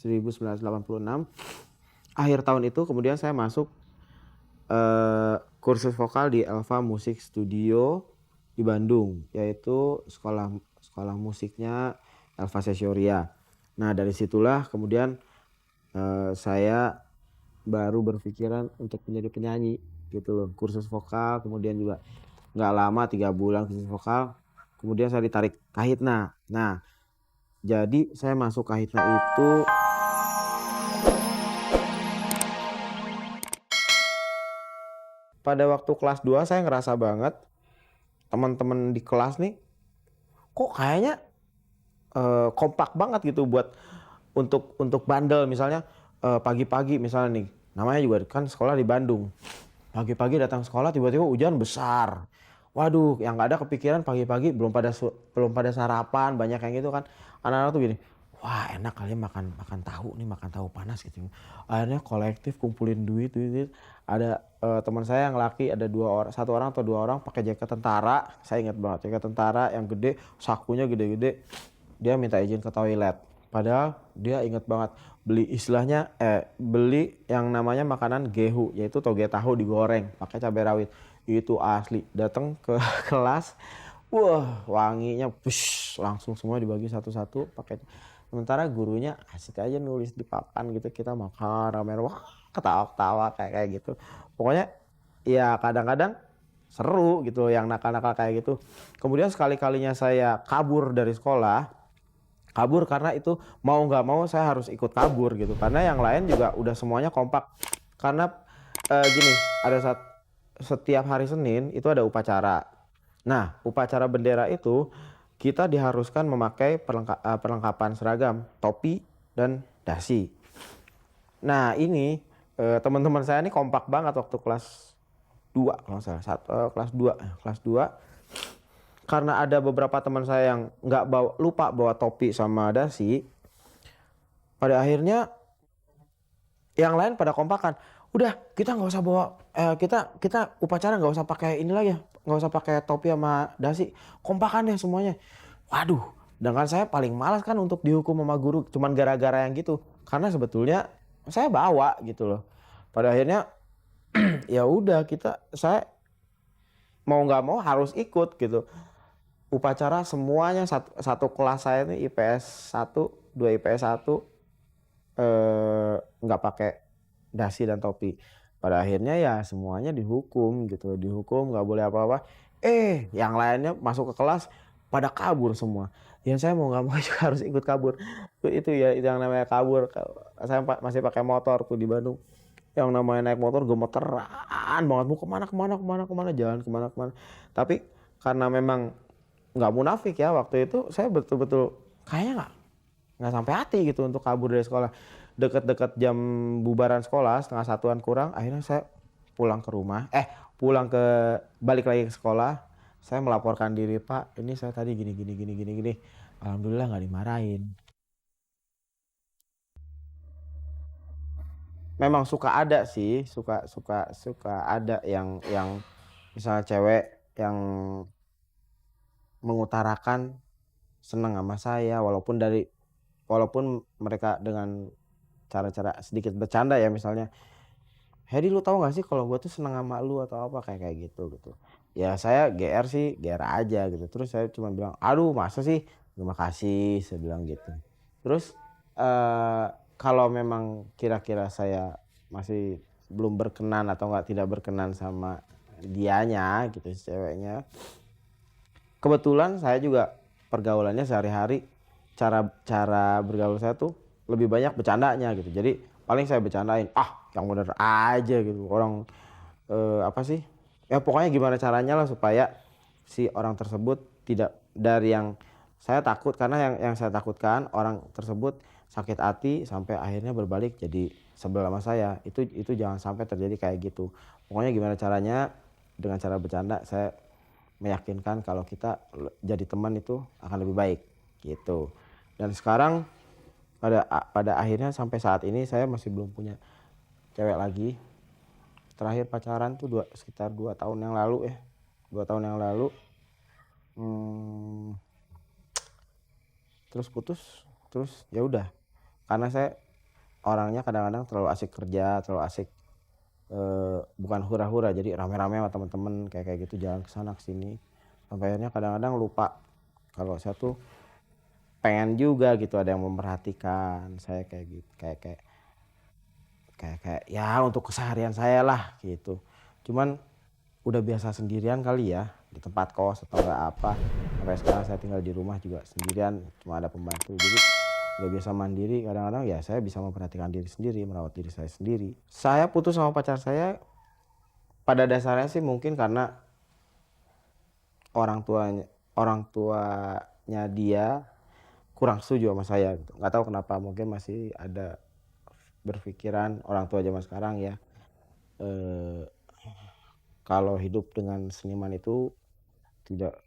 1986. Akhir tahun itu kemudian saya masuk kursus vokal di Elva Music Studio di Bandung, yaitu sekolah musiknya Elva Sesioria. Nah dari situlah kemudian saya baru berpikiran untuk menjadi penyanyi gitu loh. Kursus vokal, kemudian juga nggak lama 3 bulan kursus vokal, kemudian saya ditarik Kahitna. Nah jadi saya masuk Kahitna itu pada waktu kelas 2. Saya ngerasa banget teman-teman di kelas nih kok kayaknya kompak banget gitu buat untuk bandel. Misalnya pagi-pagi misalnya nih, namanya juga kan sekolah di Bandung, pagi-pagi datang sekolah tiba-tiba hujan besar. Waduh, yang nggak ada kepikiran pagi-pagi belum pada sarapan, banyak yang gitu kan. Anak-anak tuh gini, wah enak kali makan tahu nih, makan tahu panas gitu. Akhirnya kolektif kumpulin duit. Ada teman saya yang laki, ada 2 orang, 1 orang atau 2 orang pakai jaket tentara. Saya ingat banget jaket tentara yang gede, sakunya gede-gede. Dia minta izin ke toilet. Padahal dia ingat banget beli yang namanya makanan gehu, yaitu toge tahu digoreng pakai cabai rawit. Itu asli. Datang ke kelas, wah wanginya, push, langsung semua dibagi satu-satu pakai. Sementara gurunya asik aja nulis di papan gitu, kita makan rame-rame, wah ketawa-ketawa kayak gitu. Pokoknya ya kadang-kadang seru gitu yang nakal-nakal kayak gitu. Kemudian sekali-kalinya saya kabur dari sekolah, kabur karena itu mau nggak mau saya harus ikut kabur gitu, karena yang lain juga udah semuanya kompak. Karena gini, ada setiap hari Senin itu ada upacara. Nah upacara bendera itu kita diharuskan memakai perlengkapan seragam, topi dan dasi. Nah ini teman-teman saya ini kompak banget waktu kelas 2 kalau nggak salah, kelas 2. Karena ada beberapa teman saya yang lupa bawa topi sama dasi, pada akhirnya yang lain pada kompakan, udah kita nggak usah bawa kita upacara nggak usah pakai ini lagi ya, nggak usah pakai topi sama dasi, kompakan deh semuanya. Waduh, sedangkan saya paling malas kan untuk dihukum sama guru cuman gara-gara yang gitu, karena sebetulnya saya bawa gitu loh. Pada akhirnya ya udah saya mau nggak mau harus ikut gitu. Upacara semuanya satu kelas saya ini IPS 1, 2 IPS 1 nggak pakai dasi dan topi. Pada akhirnya ya semuanya dihukum gitu, dihukum nggak boleh apa-apa. Yang lainnya masuk ke kelas pada kabur semua. Ya saya mau nggak mau juga harus ikut kabur. Itu ya yang namanya kabur. Saya masih pakai motor tuh di Bandung. Yang namanya naik motor gemeteran banget, mau kemana, jalan kemana. Tapi karena memang nggak munafik ya, waktu itu saya betul-betul kayaknya nggak sampai hati gitu untuk kabur dari sekolah. Deket-deket jam bubaran sekolah, setengah satuan kurang, akhirnya saya pulang ke rumah, balik lagi ke sekolah. Saya melaporkan diri, Pak ini saya tadi gini. Alhamdulillah nggak dimarahin. Memang suka ada sih, suka ada yang misalnya cewek yang mengutarakan senang sama saya, walaupun mereka dengan cara-cara sedikit bercanda ya, misalnya, Hedi lu tahu nggak sih kalau gue tuh senang sama lu atau apa kayak gitu. Ya saya GR sih, GR aja gitu. Terus saya cuma bilang, aduh masa sih, terima kasih, saya bilang gitu. Terus eh kalau memang kira-kira saya masih belum berkenan atau tidak berkenan sama dianya gitu, si ceweknya, kebetulan saya juga pergaulannya sehari-hari, cara bergaul saya tuh lebih banyak bercandanya gitu. Jadi paling saya bercandain, yang bener aja gitu. Orang apa sih? Ya pokoknya gimana caranya lah supaya si orang tersebut tidak dari yang saya takut, karena yang saya takutkan orang tersebut sakit hati sampai akhirnya berbalik jadi sebel sama saya. Itu jangan sampai terjadi kayak gitu. Pokoknya gimana caranya, dengan cara bercanda saya meyakinkan kalau kita jadi teman itu akan lebih baik gitu. Dan sekarang pada akhirnya sampai saat ini saya masih belum punya cewek lagi. Terakhir pacaran tuh sekitar 2 tahun yang lalu ya. 2 tahun yang lalu. Terus putus, terus ya udah. Karena saya orangnya kadang-kadang terlalu asik kerja, terlalu asik bukan hura-hura, jadi rame-rame sama temen-temen kayak gitu jalan ke sana ke sini. Sampai akhirnya kadang-kadang lupa kalau saya tuh pengen juga gitu ada yang memperhatikan saya kayak gitu, kayak ya untuk keseharian saya lah gitu. Cuman udah biasa sendirian kali ya di tempat kos atau enggak apa. Sampai sekarang saya tinggal di rumah juga sendirian, cuma ada pembantu. Jadi udah biasa mandiri, kadang-kadang ya saya bisa memperhatikan diri sendiri, merawat diri saya sendiri. Saya putus sama pacar saya pada dasarnya sih mungkin karena orang tuanya orang tuanya dia kurang setuju sama saya gitu. Nggak tahu kenapa, mungkin masih ada berpikiran orang tua zaman sekarang ya, eh, kalau hidup dengan seniman itu tidak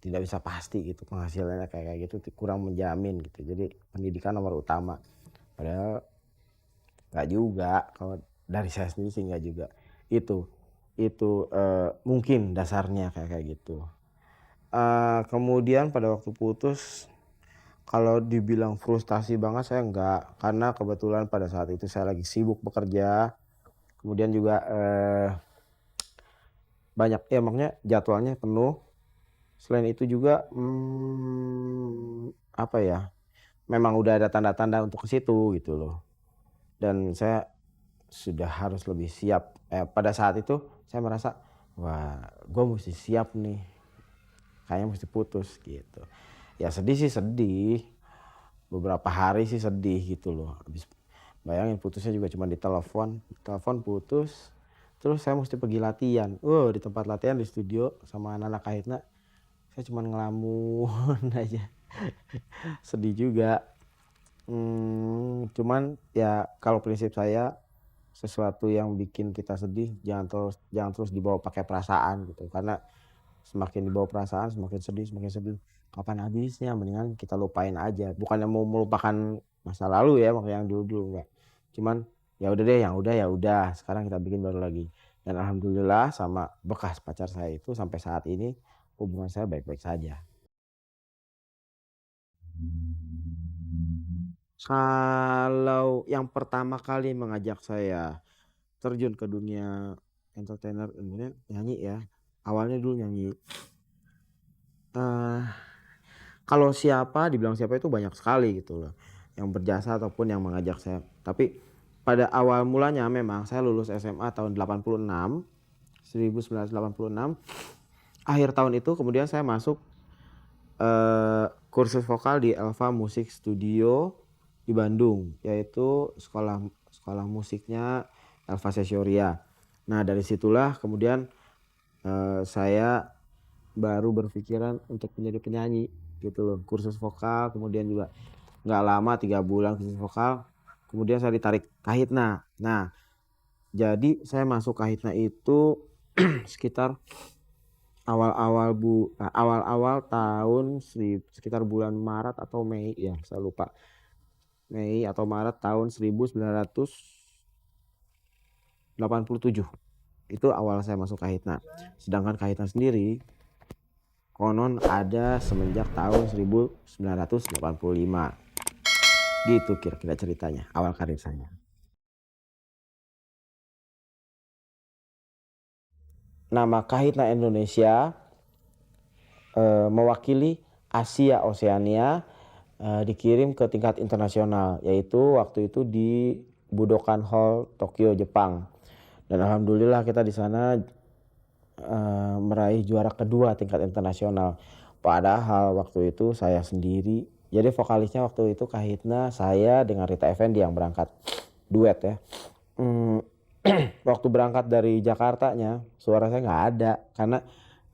tidak bisa pasti gitu penghasilannya kayak gitu, kurang menjamin gitu. Jadi pendidikan nomor utama. Padahal nggak juga, kalau dari saya sendiri sih nggak juga. Itu mungkin dasarnya kayak gitu. Kemudian pada waktu putus, kalau dibilang frustasi banget saya enggak, karena kebetulan pada saat itu saya lagi sibuk bekerja. Kemudian juga banyak ya, makanya jadwalnya penuh. Selain itu juga apa ya, memang udah ada tanda-tanda untuk ke situ gitu loh. Dan saya sudah harus lebih siap. Pada saat itu saya merasa, wah gue mesti siap nih, kayaknya mesti putus gitu. Ya sedih sih sedih, beberapa hari sih sedih gitu loh. Habis bayangin putusnya juga cuma di telepon putus. Terus saya mesti pergi latihan. Di tempat latihan di studio sama anak-anak Kahitna, saya cuma ngelamun aja. Sedih juga. Cuman ya kalau prinsip saya, sesuatu yang bikin kita sedih jangan terus dibawa pakai perasaan gitu. Karena semakin dibawa perasaan semakin sedih, semakin sedih. Kapan habisnya? Mendingan kita lupain aja. Bukannya mau melupakan masa lalu ya, makanya yang dulu-dulu enggak. Cuman ya udah deh, yang udah ya udah. Sekarang kita bikin baru lagi. Dan alhamdulillah sama bekas pacar saya itu sampai saat ini hubungan saya baik-baik saja. Kalau yang pertama kali mengajak saya terjun ke dunia entertainer, kemudian nyanyi ya. Awalnya dulu nyanyi. Eh Kalau dibilang siapa itu banyak sekali gitu loh, yang berjasa ataupun yang mengajak saya. Tapi pada awal mulanya memang saya lulus SMA tahun 86, 1986. Akhir tahun itu kemudian saya masuk kursus vokal di Elva Music Studio di Bandung, yaitu sekolah sekolah musiknya Elva Sesioria. Nah dari situlah kemudian saya baru berpikiran untuk menjadi penyanyi gitu loh. Kursus vokal, kemudian juga nggak lama 3 bulan kursus vokal, kemudian saya ditarik Kahitna. Nah jadi saya masuk Kahitna itu sekitar awal-awal tahun sekitar bulan Maret atau Mei ya, saya lupa. Mei atau Maret tahun 1987 itu awal saya masuk Kahitna. Sedangkan Kahitna sendiri konon ada semenjak tahun 1985. Gitu kira-kira ceritanya awal karir saya. Nama Kahitna Indonesia mewakili Asia Oseania, dikirim ke tingkat internasional, yaitu waktu itu di Budokan Hall Tokyo Jepang. Dan alhamdulillah kita di sana meraih juara kedua tingkat internasional. Padahal waktu itu saya sendiri, jadi vokalisnya waktu itu Kahitna, saya dengan Rita Effendi yang berangkat duet ya. Waktu berangkat dari Jakartanya suara saya nggak ada karena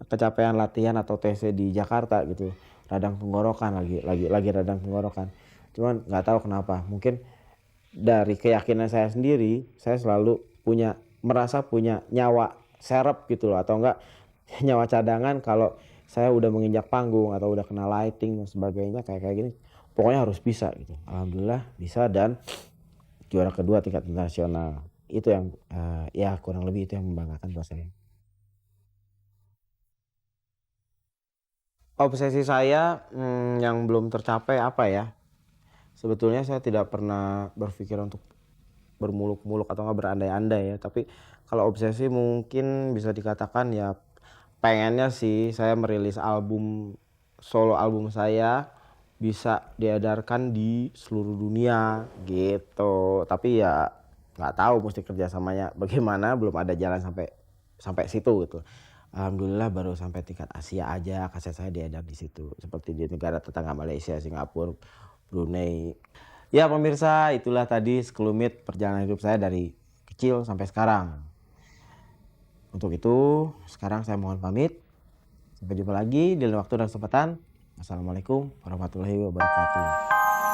kecapean latihan atau TC di Jakarta gitu, radang tenggorokan, lagi radang tenggorokan. Cuman nggak tahu kenapa, mungkin dari keyakinan saya sendiri, saya selalu merasa punya nyawa serep gitu loh, atau enggak nyawa cadangan kalau saya udah menginjak panggung atau udah kena lighting dan sebagainya kayak gini, pokoknya harus bisa gitu. Alhamdulillah bisa dan juara kedua tingkat internasional. Itu yang ya kurang lebih itu yang membanggakan buat saya. Obsesi saya yang belum tercapai apa ya? Sebetulnya saya tidak pernah berpikir untuk bermuluk-muluk atau nggak berandai-andai ya. Tapi kalau obsesi mungkin bisa dikatakan ya pengennya sih saya merilis solo album saya bisa diedarkan di seluruh dunia gitu. Tapi ya nggak tahu mesti kerjasamanya bagaimana, belum ada jalan sampai sampai situ gitu. Alhamdulillah baru sampai tingkat Asia aja kaset saya diedar di situ. Seperti di negara tetangga Malaysia, Singapura, Brunei. Ya pemirsa, itulah tadi sekelumit perjalanan hidup saya dari kecil sampai sekarang. Untuk itu, sekarang saya mohon pamit. Sampai jumpa lagi di lain waktu dan kesempatan. Assalamualaikum warahmatullahi wabarakatuh.